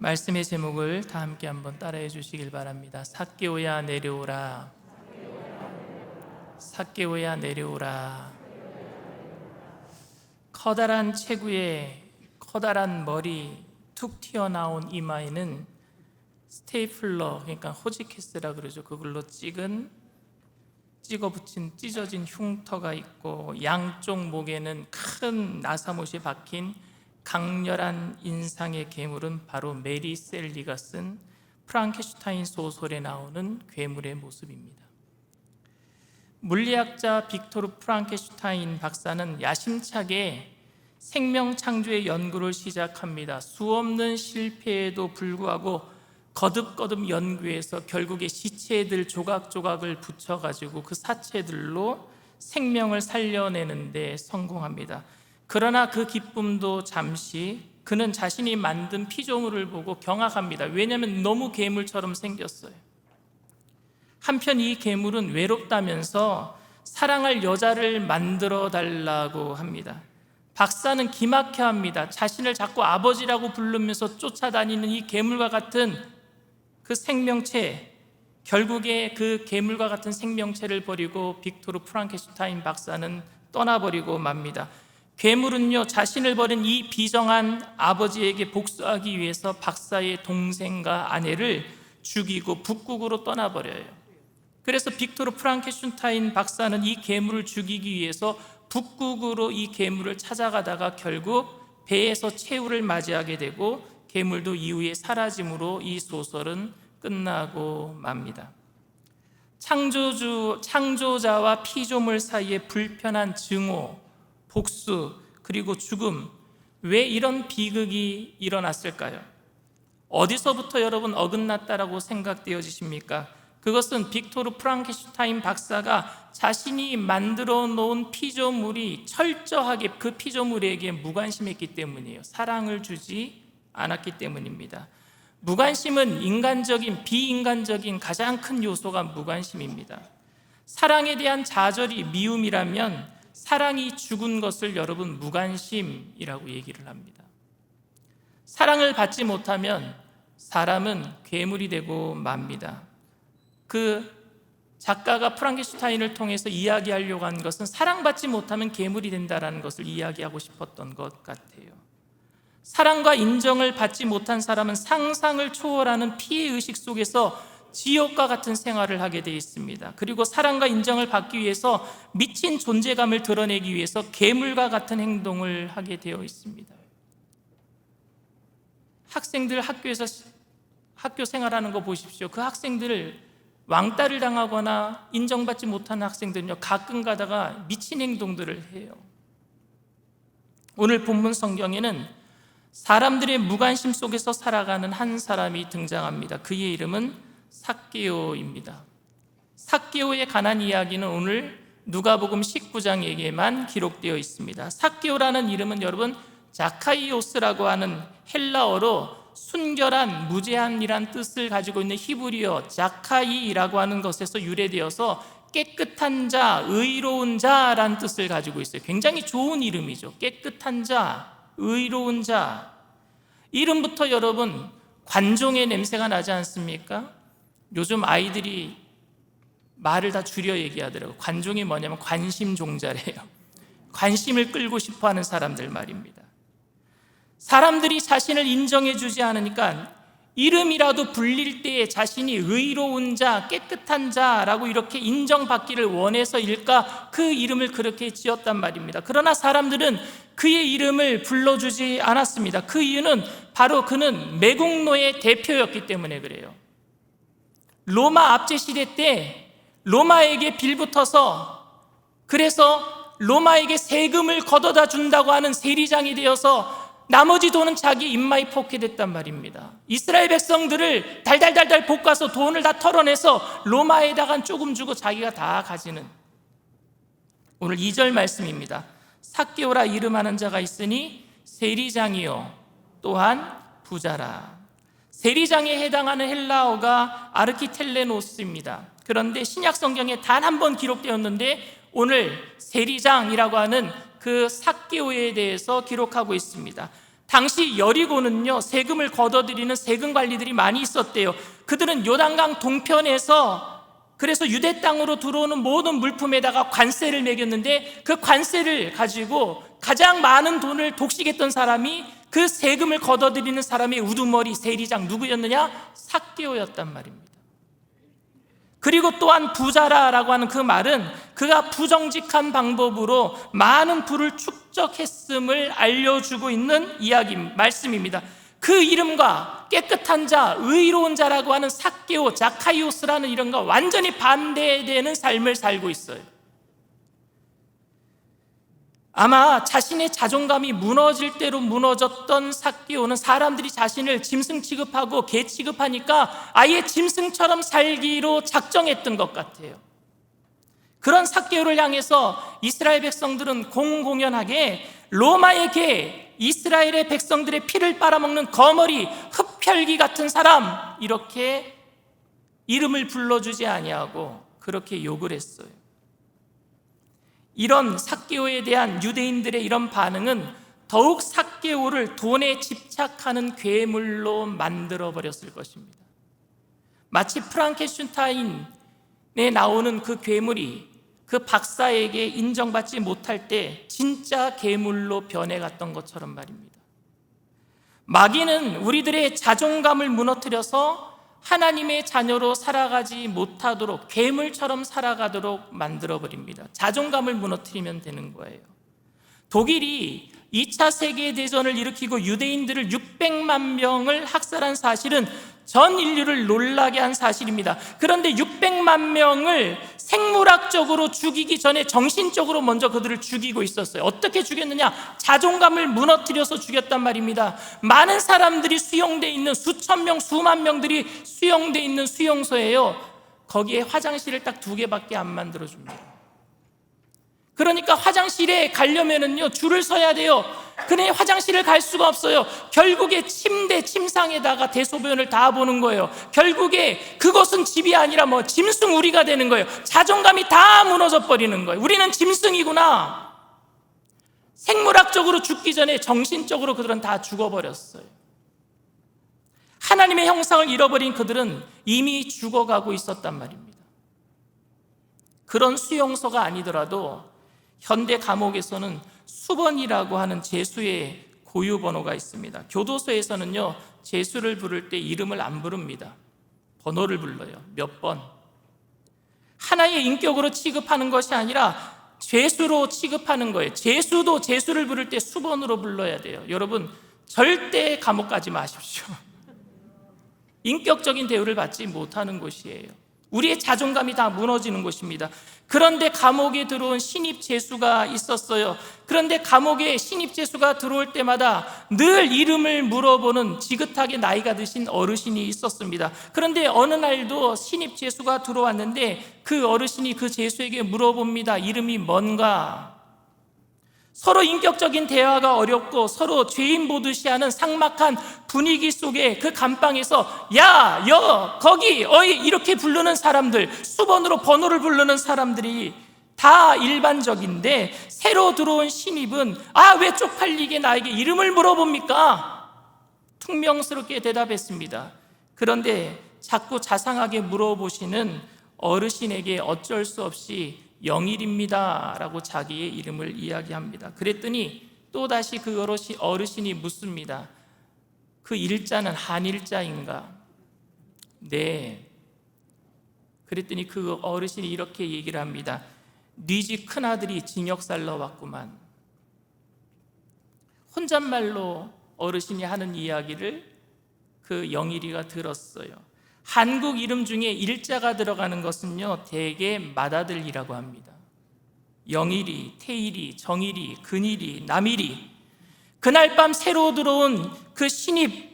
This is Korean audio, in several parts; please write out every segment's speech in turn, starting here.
말씀의 제목을 다 함께 한번 따라해 주시길 바랍니다. 삭개오야 내려오라. 삭개오야 내려오라. 커다란 체구에 커다란 머리 툭 튀어나온 이마에는 스테이플러, 그러니까 호지케스라 그러죠. 그걸로 찍어 붙인 찢어진 흉터가 있고, 양쪽 목에는 큰 나사못이 박힌 강렬한 인상의 괴물은 바로 메리 셀리가 쓴 프랑켄슈타인 소설에 나오는 괴물의 모습입니다. 물리학자 빅토르 프랑켄슈타인 박사는 야심차게 생명 창조의 연구를 시작합니다. 수없는 실패에도 불구하고 거듭거듭 연구해서 결국에 시체들 조각조각을 붙여가지고 그 사체들로 생명을 살려내는데 성공합니다. 그러나 그 기쁨도 잠시, 그는 자신이 만든 피조물을 보고 경악합니다. 왜냐하면 너무 괴물처럼 생겼어요. 한편 이 괴물은 외롭다면서 사랑할 여자를 만들어 달라고 합니다. 박사는 기막혀합니다. 자신을 자꾸 아버지라고 부르면서 쫓아다니는 이 괴물과 같은 그 생명체, 결국에 그 괴물과 같은 생명체를 버리고 빅토르 프랑켄슈타인 박사는 떠나버리고 맙니다. 괴물은요, 자신을 버린 이 비정한 아버지에게 복수하기 위해서 박사의 동생과 아내를 죽이고 북극으로 떠나버려요. 그래서 빅토르 프랑켄슈타인 박사는 이 괴물을 죽이기 위해서 북극으로 이 괴물을 찾아가다가 결국 배에서 최후를 맞이하게 되고, 괴물도 이후에 사라짐으로 이 소설은 끝나고 맙니다. 창조자와 피조물 사이의 불편한 증오, 복수, 그리고 죽음, 왜 이런 비극이 일어났을까요? 어디서부터 여러분 어긋났다라고 생각되어지십니까? 그것은 빅토르 프랑켄슈타인 박사가 자신이 만들어 놓은 피조물이 철저하게 그 피조물에게 무관심했기 때문이에요. 사랑을 주지 않았기 때문입니다. 무관심은 비인간적인 가장 큰 요소가 무관심입니다. 사랑에 대한 좌절이 미움이라면 사랑이 죽은 것을 여러분 무관심이라고 얘기를 합니다. 사랑을 받지 못하면 사람은 괴물이 되고 맙니다. 그 작가가 프랑켄슈타인을 통해서 이야기하려고 한 것은 사랑받지 못하면 괴물이 된다는 것을 이야기하고 싶었던 것 같아요. 사랑과 인정을 받지 못한 사람은 상상을 초월하는 피해의식 속에서 지옥과 같은 생활을 하게 되어 있습니다. 그리고 사랑과 인정을 받기 위해서 미친 존재감을 드러내기 위해서 괴물과 같은 행동을 하게 되어 있습니다. 학생들 학교에서 학교 생활하는 거 보십시오. 그 학생들을 왕따를 당하거나 인정받지 못하는 학생들은요, 가끔 가다가 미친 행동들을 해요. 오늘 본문 성경에는 사람들의 무관심 속에서 살아가는 한 사람이 등장합니다. 그의 이름은 삭개오입니다. 삭개오에 관한 이야기는 오늘 누가복음 19장에게만 기록되어 있습니다. 삭개오라는 이름은 여러분 자카이오스라고 하는 헬라어로 순결한, 무제한이란 뜻을 가지고 있는 히브리어 자카이라고 하는 것에서 유래되어서 깨끗한 자, 의로운 자라는 뜻을 가지고 있어요. 굉장히 좋은 이름이죠. 깨끗한 자, 의로운 자. 이름부터 여러분 관종의 냄새가 나지 않습니까? 요즘 아이들이 말을 다 줄여 얘기하더라고요. 관종이 뭐냐면 관심종자래요. 관심을 끌고 싶어하는 사람들 말입니다. 사람들이 자신을 인정해 주지 않으니까 이름이라도 불릴 때에 자신이 의로운 자, 깨끗한 자라고 이렇게 인정받기를 원해서일까 그 이름을 그렇게 지었단 말입니다. 그러나 사람들은 그의 이름을 불러주지 않았습니다. 그 이유는 바로 그는 매국노의 대표였기 때문에 그래요. 로마 압제시대 때 로마에게 빌붙어서, 그래서 로마에게 세금을 걷어다 준다고 하는 세리장이 되어서 나머지 돈은 자기 입마에 포켓했단 말입니다. 이스라엘 백성들을 달달달달 볶아서 돈을 다 털어내서 로마에다가 조금 주고 자기가 다 가지는, 오늘 2절 말씀입니다. 삭개오라 이름하는 자가 있으니 세리장이요 또한 부자라. 세리장에 해당하는 헬라어가 아르키텔레노스입니다. 그런데 신약 성경에 단 한 번 기록되었는데 오늘 세리장이라고 하는 그 삭개오에 대해서 기록하고 있습니다. 당시 여리고는요, 세금을 걷어들이는 세금 관리들이 많이 있었대요. 그들은 요단강 동편에서, 그래서 유대 땅으로 들어오는 모든 물품에다가 관세를 매겼는데, 그 관세를 가지고 가장 많은 돈을 독식했던 사람이, 그 세금을 걷어들이는 사람의 우두머리 세리장 누구였느냐? 삭개오였단 말입니다. 그리고 또한 부자라라고 하는 그 말은 그가 부정직한 방법으로 많은 부를 축적했음을 알려주고 있는 말씀입니다. 그 이름과 깨끗한 자, 의로운 자라고 하는 삭개오, 자카이오스라는 이름과 완전히 반대되는 삶을 살고 있어요. 아마 자신의 자존감이 무너질 대로 무너졌던 삭개오는 사람들이 자신을 짐승 취급하고 개 취급하니까 아예 짐승처럼 살기로 작정했던 것 같아요. 그런 삭개오를 향해서 이스라엘 백성들은 공공연하게 로마의 개, 이스라엘의 백성들의 피를 빨아먹는 거머리, 흡혈귀 같은 사람, 이렇게 이름을 불러주지 아니하고 그렇게 욕을 했어요. 이런 삭개오에 대한 유대인들의 이런 반응은 더욱 삭개오를 돈에 집착하는 괴물로 만들어버렸을 것입니다. 마치 프랑켄슈타인에 나오는 그 괴물이 그 박사에게 인정받지 못할 때 진짜 괴물로 변해갔던 것처럼 말입니다. 마귀는 우리들의 자존감을 무너뜨려서 하나님의 자녀로 살아가지 못하도록, 괴물처럼 살아가도록 만들어버립니다. 자존감을 무너뜨리면 되는 거예요. 독일이 2차 세계대전을 일으키고 유대인들을 600만 명을 학살한 사실은 전 인류를 놀라게 한 사실입니다. 그런데 600만 명을 생물학적으로 죽이기 전에 정신적으로 먼저 그들을 죽이고 있었어요. 어떻게 죽였느냐? 자존감을 무너뜨려서 죽였단 말입니다. 많은 사람들이 수용되어 있는, 수천 명, 수만 명들이 수용되어 있는 수용소예요. 거기에 화장실을 딱 2개밖에 안 만들어줍니다. 그러니까 화장실에 가려면은요, 줄을 서야 돼요. 그러니 화장실을 갈 수가 없어요. 결국에 침상에다가 대소변을 다 보는 거예요. 결국에 그것은 집이 아니라 짐승 우리가 되는 거예요. 자존감이 다 무너져 버리는 거예요. 우리는 짐승이구나. 생물학적으로 죽기 전에 정신적으로 그들은 다 죽어버렸어요. 하나님의 형상을 잃어버린 그들은 이미 죽어가고 있었단 말입니다. 그런 수용소가 아니더라도 현대 감옥에서는 수번이라고 하는 제수의 고유 번호가 있습니다. 교도소에서는요, 제수를 부를 때 이름을 안 부릅니다. 번호를 불러요. 몇 번. 하나의 인격으로 취급하는 것이 아니라 죄수로 취급하는 거예요. 죄수도 제수를 부를 때 수번으로 불러야 돼요. 여러분, 절대 감옥 가지 마십시오. 인격적인 대우를 받지 못하는 곳이에요. 우리의 자존감이 다 무너지는 곳입니다. 그런데 감옥에 들어온 신입 죄수가 있었어요. 그런데 감옥에 신입 죄수가 들어올 때마다 늘 이름을 물어보는 지긋하게 나이가 드신 어르신이 있었습니다. 그런데 어느 날도 신입 죄수가 들어왔는데 그 어르신이 그 죄수에게 물어봅니다. 이름이 뭔가? 서로 인격적인 대화가 어렵고 서로 죄인 보듯이 하는 삭막한 분위기 속에 그 감방에서 야, 여, 거기, 어이 이렇게 부르는 사람들, 수번으로 번호를 부르는 사람들이 다 일반적인데 새로 들어온 신입은 왜 쪽팔리게 나에게 이름을 물어봅니까? 퉁명스럽게 대답했습니다. 그런데 자꾸 자상하게 물어보시는 어르신에게 어쩔 수 없이 영일입니다 라고 자기의 이름을 이야기합니다. 그랬더니 또다시 그 어르신이 묻습니다. 그 일자는 한일자인가? 네. 그랬더니 그 어르신이 이렇게 얘기를 합니다. 네 집 큰아들이 징역살러 왔구만. 혼잣말로 어르신이 하는 이야기를 그 영일이가 들었어요. 한국 이름 중에 일자가 들어가는 것은요, 대개 맏아들이라고 합니다. 영일이, 태일이, 정일이, 근일이, 남일이. 그날 밤 새로 들어온 그 신입,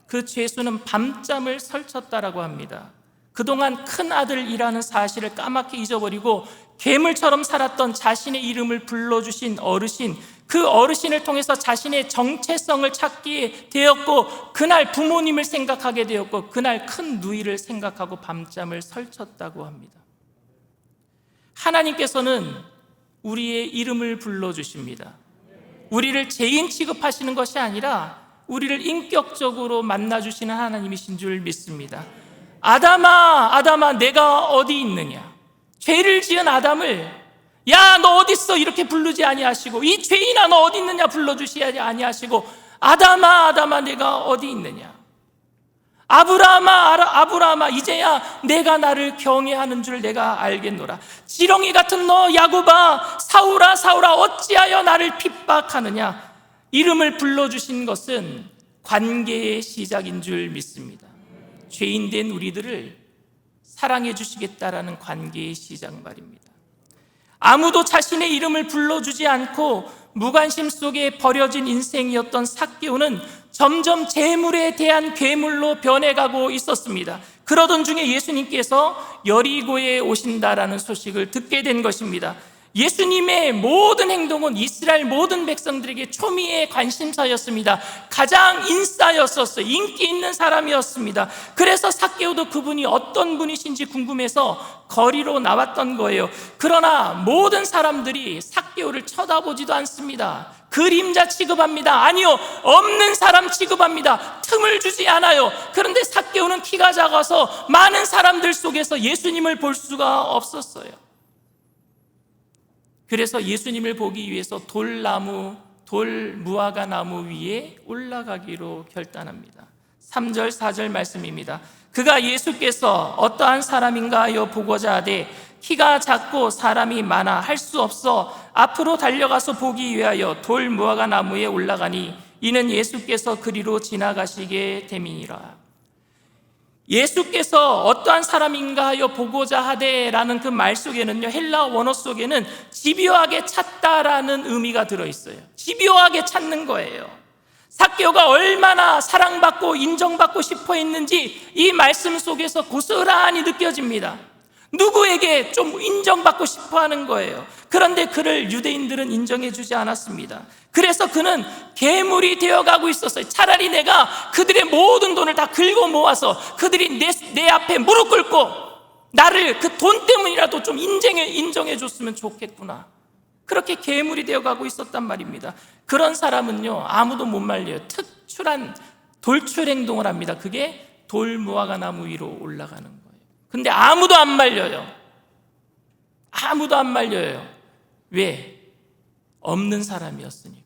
그 죄수는 밤잠을 설쳤다라고 합니다. 그동안 큰 아들이라는 사실을 까맣게 잊어버리고 괴물처럼 살았던 자신의 이름을 불러주신 어르신, 그 어르신을 통해서 자신의 정체성을 찾게 되었고, 그날 부모님을 생각하게 되었고, 그날 큰 누이를 생각하고 밤잠을 설쳤다고 합니다. 하나님께서는 우리의 이름을 불러주십니다. 우리를 죄인 취급하시는 것이 아니라 우리를 인격적으로 만나주시는 하나님이신 줄 믿습니다. 아담아, 아담아, 내가 어디 있느냐? 죄를 지은 아담을 야, 너 어디 있어? 이렇게 부르지 아니하시고, 이 죄인아, 너 어디 있느냐? 불러주시지 아니하시고, 아담아, 아담아, 내가 어디 있느냐? 아브라함아, 아브라함아, 이제야 내가 나를 경외하는 줄 내가 알겠노라. 지렁이 같은 너 야곱아, 사울아, 사울아, 어찌하여 나를 핍박하느냐? 이름을 불러주신 것은 관계의 시작인 줄 믿습니다. 죄인된 우리들을 사랑해 주시겠다라는 관계의 시작 말입니다. 아무도 자신의 이름을 불러주지 않고 무관심 속에 버려진 인생이었던 삭개오는 점점 재물에 대한 괴물로 변해가고 있었습니다. 그러던 중에 예수님께서 여리고에 오신다라는 소식을 듣게 된 것입니다. 예수님의 모든 행동은 이스라엘 모든 백성들에게 초미의 관심사였습니다. 가장 인싸였었어요. 인기 있는 사람이었습니다. 그래서 삭개오도 그분이 어떤 분이신지 궁금해서 거리로 나왔던 거예요. 그러나 모든 사람들이 삭개오를 쳐다보지도 않습니다. 그림자 취급합니다. 아니요, 없는 사람 취급합니다. 틈을 주지 않아요. 그런데 삭개오는 키가 작아서 많은 사람들 속에서 예수님을 볼 수가 없었어요. 그래서 예수님을 보기 위해서 돌 무화과 나무 위에 올라가기로 결단합니다. 3절 4절 말씀입니다. 그가 예수께서 어떠한 사람인가 하여 보고자 하되 키가 작고 사람이 많아 할 수 없어 앞으로 달려가서 보기 위하여 돌 무화과 나무에 올라가니 이는 예수께서 그리로 지나가시게 됨이니라. 예수께서 어떠한 사람인가 하여 보고자 하되라는 그 말 속에는요, 헬라 원어 속에는 집요하게 찾다라는 의미가 들어있어요. 집요하게 찾는 거예요. 삭개오가 얼마나 사랑받고 인정받고 싶어 했는지 이 말씀 속에서 고스란히 느껴집니다. 누구에게 좀 인정받고 싶어 하는 거예요. 그런데 그를 유대인들은 인정해 주지 않았습니다. 그래서 그는 괴물이 되어가고 있었어요. 차라리 내가 그들의 모든 돈을 다 긁어 모아서 그들이 내 앞에 무릎 꿇고 나를 그 돈 때문이라도 좀 인정해 줬으면 좋겠구나. 그렇게 괴물이 되어가고 있었단 말입니다. 그런 사람은요, 아무도 못 말려요. 특출한 돌출 행동을 합니다. 그게 돌 무화과 나무 위로 올라가는 거예요. 근데 아무도 안 말려요. 아무도 안 말려요. 왜? 없는 사람이었으니까.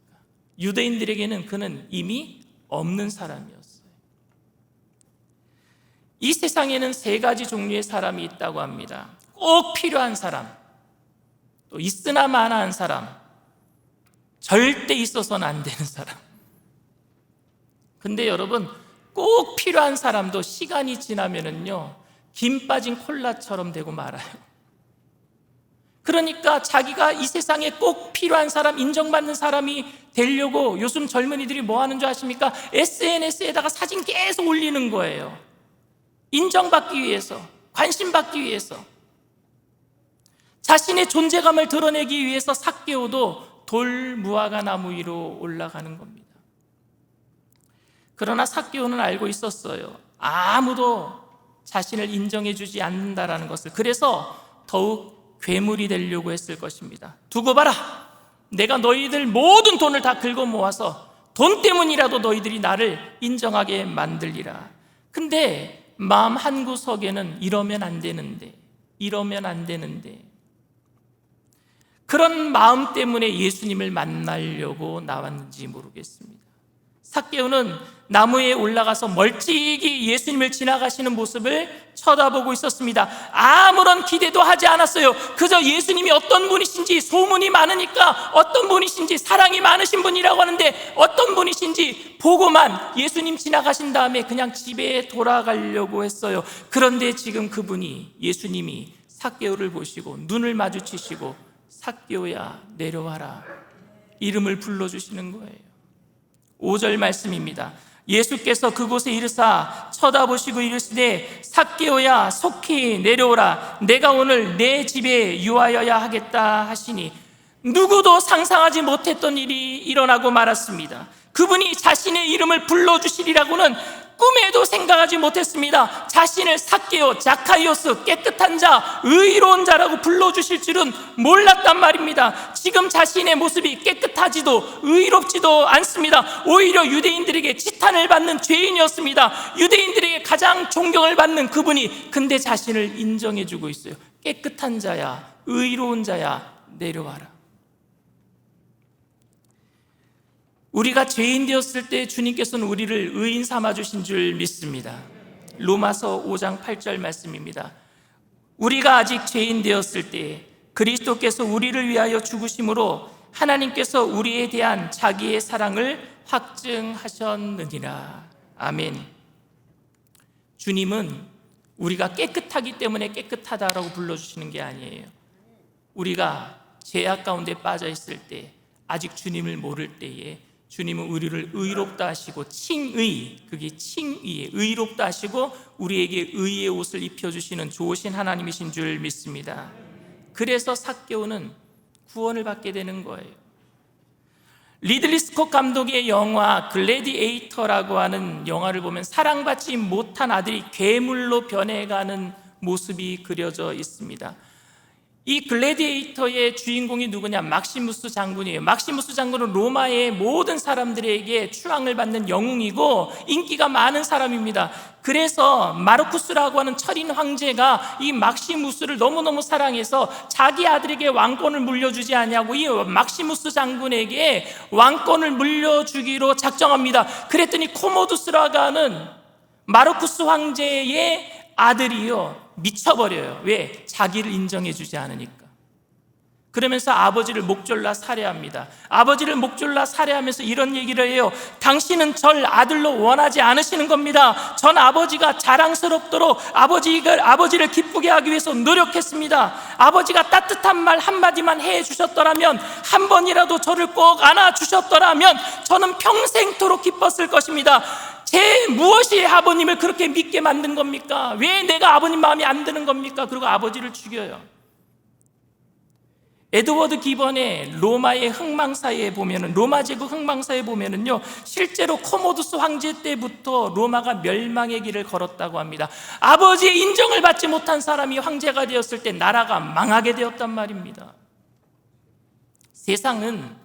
유대인들에게는 그는 이미 없는 사람이었어요. 이 세상에는 3가지 종류의 사람이 있다고 합니다. 꼭 필요한 사람, 또 있으나 마나한 사람, 절대 있어서는 안 되는 사람. 근데 여러분, 꼭 필요한 사람도 시간이 지나면은요, 김 빠진 콜라처럼 되고 말아요. 그러니까 자기가 이 세상에 꼭 필요한 사람, 인정받는 사람이 되려고 요즘 젊은이들이 뭐 하는 줄 아십니까? SNS에다가 사진 계속 올리는 거예요. 인정받기 위해서, 관심받기 위해서, 자신의 존재감을 드러내기 위해서 삭개오도 돌 무화과 나무 위로 올라가는 겁니다. 그러나 삭개오는 알고 있었어요. 아무도 자신을 인정해 주지 않는다라는 것을. 그래서 더욱 괴물이 되려고 했을 것입니다. 두고 봐라, 내가 너희들 모든 돈을 다 긁어 모아서 돈 때문이라도 너희들이 나를 인정하게 만들리라. 근데 마음 한구석에는 이러면 안 되는데, 이러면 안 되는데, 그런 마음 때문에 예수님을 만나려고 나왔는지 모르겠습니다. 삭개오는 나무에 올라가서 멀찍이 예수님을 지나가시는 모습을 쳐다보고 있었습니다. 아무런 기대도 하지 않았어요. 그저 예수님이 어떤 분이신지, 소문이 많으니까 어떤 분이신지, 사랑이 많으신 분이라고 하는데 어떤 분이신지 보고만 예수님 지나가신 다음에 그냥 집에 돌아가려고 했어요. 그런데 지금 그분이, 예수님이 삭개오를 보시고 눈을 마주치시고 삭개오야 내려와라, 이름을 불러주시는 거예요. 5절 말씀입니다. 예수께서 그곳에 이르사 쳐다보시고 이르시되 삭개오야 속히 내려오라, 내가 오늘 내 집에 유하여야 하겠다 하시니 누구도 상상하지 못했던 일이 일어나고 말았습니다. 그분이 자신의 이름을 불러주시리라고는 꿈에도 생각하지 못했습니다. 자신을 삭개오, 자카이오스, 깨끗한 자, 의로운 자라고 불러주실 줄은 몰랐단 말입니다. 지금 자신의 모습이 깨끗하지도 의롭지도 않습니다. 오히려 유대인들에게 지탄을 받는 죄인이었습니다. 유대인들에게 가장 존경을 받는 그분이 근데 자신을 인정해주고 있어요. 깨끗한 자야, 의로운 자야, 내려와라. 우리가 죄인 되었을 때 주님께서는 우리를 의인 삼아주신 줄 믿습니다. 로마서 5장 8절 말씀입니다. 우리가 아직 죄인 되었을 때 그리스도께서 우리를 위하여 죽으심으로 하나님께서 우리에 대한 자기의 사랑을 확증하셨느니라. 아멘. 주님은 우리가 깨끗하기 때문에 깨끗하다라고 불러주시는 게 아니에요. 우리가 죄악 가운데 빠져 있을 때, 아직 주님을 모를 때에 주님은 우리를 의롭다 하시고 칭의, 그게 칭의에 의롭다 하시고 우리에게 의의 옷을 입혀주시는 좋으신 하나님이신 줄 믿습니다. 그래서 삭개오는 구원을 받게 되는 거예요. 리들리 스콧 감독의 영화 글래디에이터라고 하는 영화를 보면 사랑받지 못한 아들이 괴물로 변해가는 모습이 그려져 있습니다. 이 글래디에이터의 주인공이 누구냐? 막시무스 장군이에요. 막시무스 장군은 로마의 모든 사람들에게 추앙을 받는 영웅이고 인기가 많은 사람입니다. 그래서 마르쿠스라고 하는 철인 황제가 이 막시무스를 너무너무 사랑해서 자기 아들에게 왕권을 물려주지 않냐고 이 막시무스 장군에게 왕권을 물려주기로 작정합니다. 그랬더니 코모두스라고 하는 마르쿠스 황제의 아들이요 미쳐버려요. 왜? 자기를 인정해주지 않으니까. 그러면서 아버지를 목졸라 살해합니다. 아버지를 목졸라 살해하면서 이런 얘기를 해요. 당신은 절 아들로 원하지 않으시는 겁니다. 전 아버지가 자랑스럽도록 아버지를 기쁘게 하기 위해서 노력했습니다. 아버지가 따뜻한 말 한마디만 해주셨더라면, 한 번이라도 저를 꼭 안아주셨더라면 저는 평생토록 기뻤을 것입니다. 제 무엇이 아버님을 그렇게 믿게 만든 겁니까? 왜 내가 아버님 마음에 안 드는 겁니까? 그리고 아버지를 죽여요. 에드워드 기번의 로마의 흥망사에 보면은, 로마 제국 흥망사에 보면은요, 실제로 코모두스 황제 때부터 로마가 멸망의 길을 걸었다고 합니다. 아버지의 인정을 받지 못한 사람이 황제가 되었을 때 나라가 망하게 되었단 말입니다. 세상은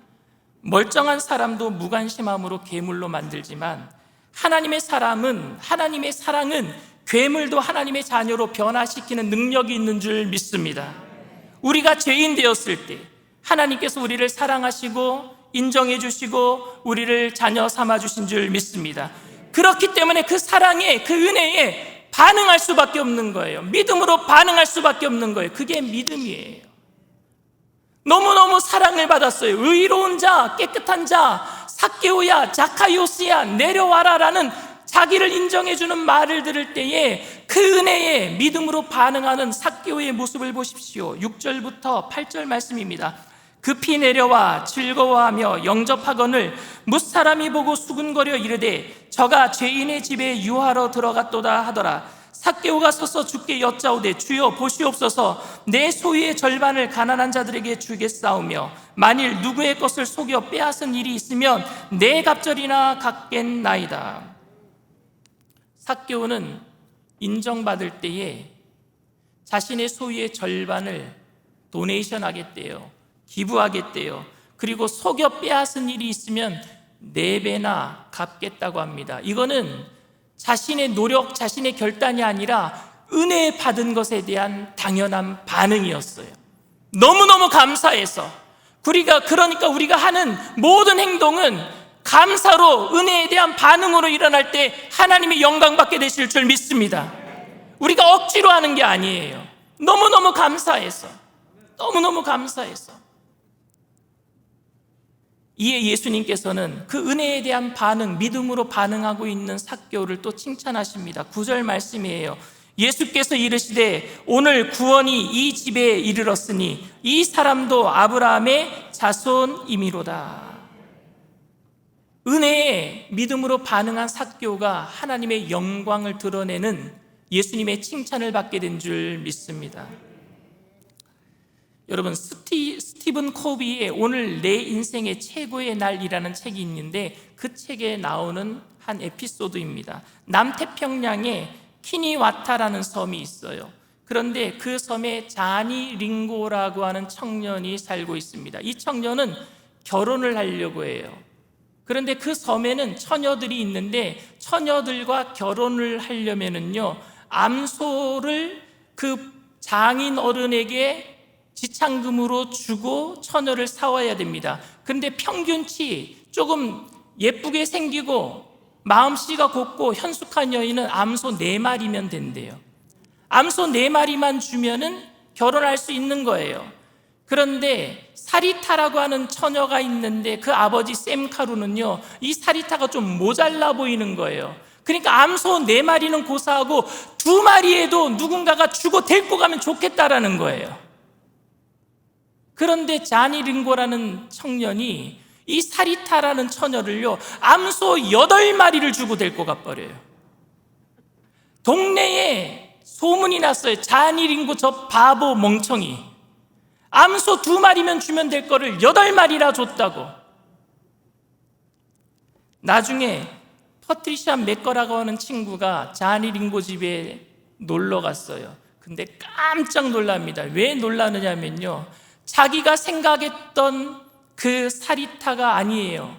멀쩡한 사람도 무관심함으로 괴물로 만들지만 하나님의 사랑은 괴물도 하나님의 자녀로 변화시키는 능력이 있는 줄 믿습니다. 우리가 죄인 되었을 때 하나님께서 우리를 사랑하시고 인정해 주시고 우리를 자녀 삼아 주신 줄 믿습니다. 그렇기 때문에 그 사랑에, 그 은혜에 반응할 수밖에 없는 거예요. 믿음으로 반응할 수밖에 없는 거예요. 그게 믿음이에요. 너무너무 사랑을 받았어요. 의로운 자, 깨끗한 자, 삭개오야, 자카이오스야, 내려와라 라는 자기를 인정해주는 말을 들을 때에 그 은혜에 믿음으로 반응하는 삭개오의 모습을 보십시오. 6절부터 8절 말씀입니다. 급히 내려와 즐거워하며 영접하거늘 뭇사람이 보고 수군거려 이르되 저가 죄인의 집에 유하러 들어갔도다 하더라. 삭개오가 서서 주께 여짜오되 주여 보시옵소서, 내 소유의 절반을 가난한 자들에게 주겠사오며 만일 누구의 것을 속여 빼앗은 일이 있으면 내 갑절이나 갚겠나이다. 삭개오는 인정받을 때에 자신의 소유의 절반을 도네이션 하겠대요. 기부하겠대요. 그리고 속여 빼앗은 일이 있으면 4배나 갚겠다고 합니다. 이거는 자신의 노력, 자신의 결단이 아니라 은혜 받은 것에 대한 당연한 반응이었어요. 너무너무 감사해서. 그러니까 우리가 하는 모든 행동은 감사로, 은혜에 대한 반응으로 일어날 때 하나님이 영광받게 되실 줄 믿습니다. 우리가 억지로 하는 게 아니에요. 너무너무 감사해서. 이에 예수님께서는 그 은혜에 대한 반응, 믿음으로 반응하고 있는 삭개오를 또 칭찬하십니다. 9절 말씀이에요. 예수께서 이르시되 오늘 구원이 이 집에 이르렀으니 이 사람도 아브라함의 자손이미로다. 은혜에 믿음으로 반응한 삭개오가 하나님의 영광을 드러내는 예수님의 칭찬을 받게 된 줄 믿습니다. 여러분, 스티븐 코비의 오늘 내 인생의 최고의 날이라는 책이 있는데 그 책에 나오는 한 에피소드입니다. 남태평양에 키니와타라는 섬이 있어요. 그런데 그 섬에 자니 링고라고 하는 청년이 살고 있습니다. 이 청년은 결혼을 하려고 해요. 그런데 그 섬에는 처녀들이 있는데 처녀들과 결혼을 하려면은요, 암소를 그 장인 어른에게 지참금으로 주고 처녀를 사와야 됩니다. 그런데 평균치 조금 예쁘게 생기고 마음씨가 곱고 현숙한 여인은 암소 4마리면 된대요. 암소 4마리만 주면은 결혼할 수 있는 거예요. 그런데 사리타라고 하는 처녀가 있는데 그 아버지 샘카루는요, 이 사리타가 좀 모자라 보이는 거예요. 그러니까 암소 4마리는 고사하고 2마리에도 누군가가 주고 데리고 가면 좋겠다라는 거예요. 그런데 자니 링고라는 청년이 이 사리타라는 처녀를요, 암소 8마리를 주고 데리고 가버려요. 동네에 소문이 났어요. 자니 링고 저 바보 멍청이, 암소 2마리면 주면 될 거를 8마리나 줬다고. 나중에 퍼트리샤 맥거라고 하는 친구가 자니 링고 집에 놀러 갔어요. 근데 깜짝 놀랍니다. 왜 놀라느냐면요, 자기가 생각했던 그 사리타가 아니에요.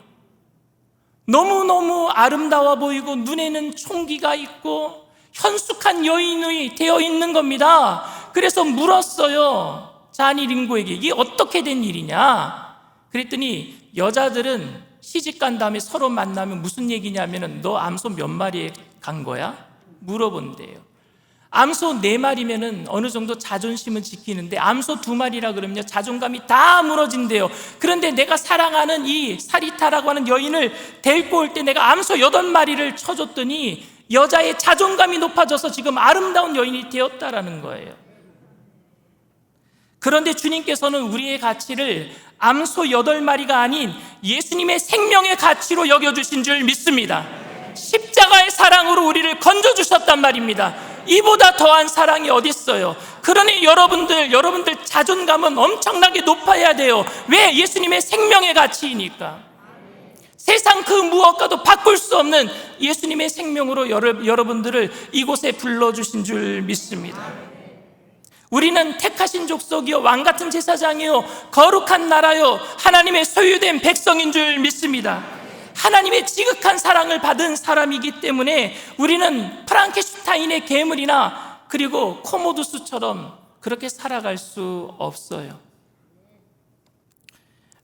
너무너무 아름다워 보이고 눈에는 총기가 있고 현숙한 여인이 되어 있는 겁니다. 그래서 물었어요, 자니 링고에게. 이게 어떻게 된 일이냐? 그랬더니 여자들은 시집간 다음에 서로 만나면 무슨 얘기냐면은 너 암소 몇 마리에 간 거야? 물어본대요. 암소 4마리면은 어느 정도 자존심은 지키는데 암소 2마리라 그러면요, 자존감이 다 무너진대요. 그런데 내가 사랑하는 이 사리타라고 하는 여인을 데리고 올 때 내가 암소 8마리를 쳐줬더니 여자의 자존감이 높아져서 지금 아름다운 여인이 되었다라는 거예요. 그런데 주님께서는 우리의 가치를 암소 8마리가 아닌 예수님의 생명의 가치로 여겨주신 줄 믿습니다. 십자가의 사랑으로 우리를 건져주셨단 말입니다. 이보다 더한 사랑이 어디 있어요? 그러니 여러분들 자존감은 엄청나게 높아야 돼요. 왜? 예수님의 생명의 가치이니까. 세상 그 무엇과도 바꿀 수 없는 예수님의 생명으로 여러분들을 이곳에 불러주신 줄 믿습니다. 우리는 택하신 족속이요, 왕같은 제사장이요, 거룩한 나라요, 하나님의 소유된 백성인 줄 믿습니다. 하나님의 지극한 사랑을 받은 사람이기 때문에 우리는 프랑켄슈타인의 괴물이나 그리고 코모두스처럼 그렇게 살아갈 수 없어요.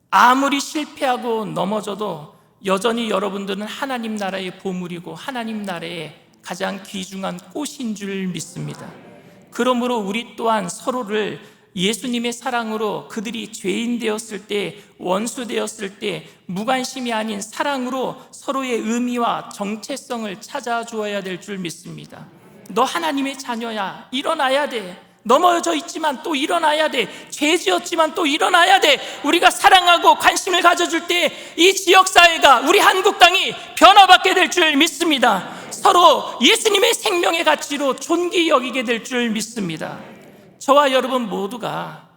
아무리 실패하고 넘어져도 여전히 여러분들은 하나님 나라의 보물이고 하나님 나라의 가장 귀중한 꽃인 줄 믿습니다. 그러므로 우리 또한 서로를 예수님의 사랑으로, 그들이 죄인 되었을 때, 원수 되었을 때 무관심이 아닌 사랑으로 서로의 의미와 정체성을 찾아주어야 될 줄 믿습니다. 너 하나님의 자녀야, 일어나야 돼. 넘어져 있지만 또 일어나야 돼. 죄 지었지만 또 일어나야 돼. 우리가 사랑하고 관심을 가져줄 때 이 지역사회가, 우리 한국 땅이 변화받게 될 줄 믿습니다. 서로 예수님의 생명의 가치로 존귀 여기게 될 줄 믿습니다. 저와 여러분 모두가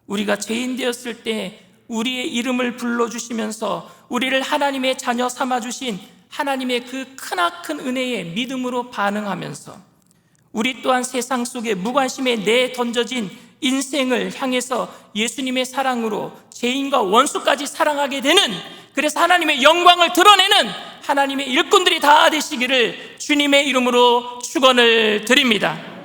우리가 죄인 되었을 때 우리의 이름을 불러주시면서 우리를 하나님의 자녀 삼아주신 하나님의 그 크나큰 은혜에 믿음으로 반응하면서 우리 또한 세상 속에 무관심에 내던져진 인생을 향해서 예수님의 사랑으로 죄인과 원수까지 사랑하게 되는, 그래서 하나님의 영광을 드러내는 하나님의 일꾼들이 다 되시기를 주님의 이름으로 축원을 드립니다.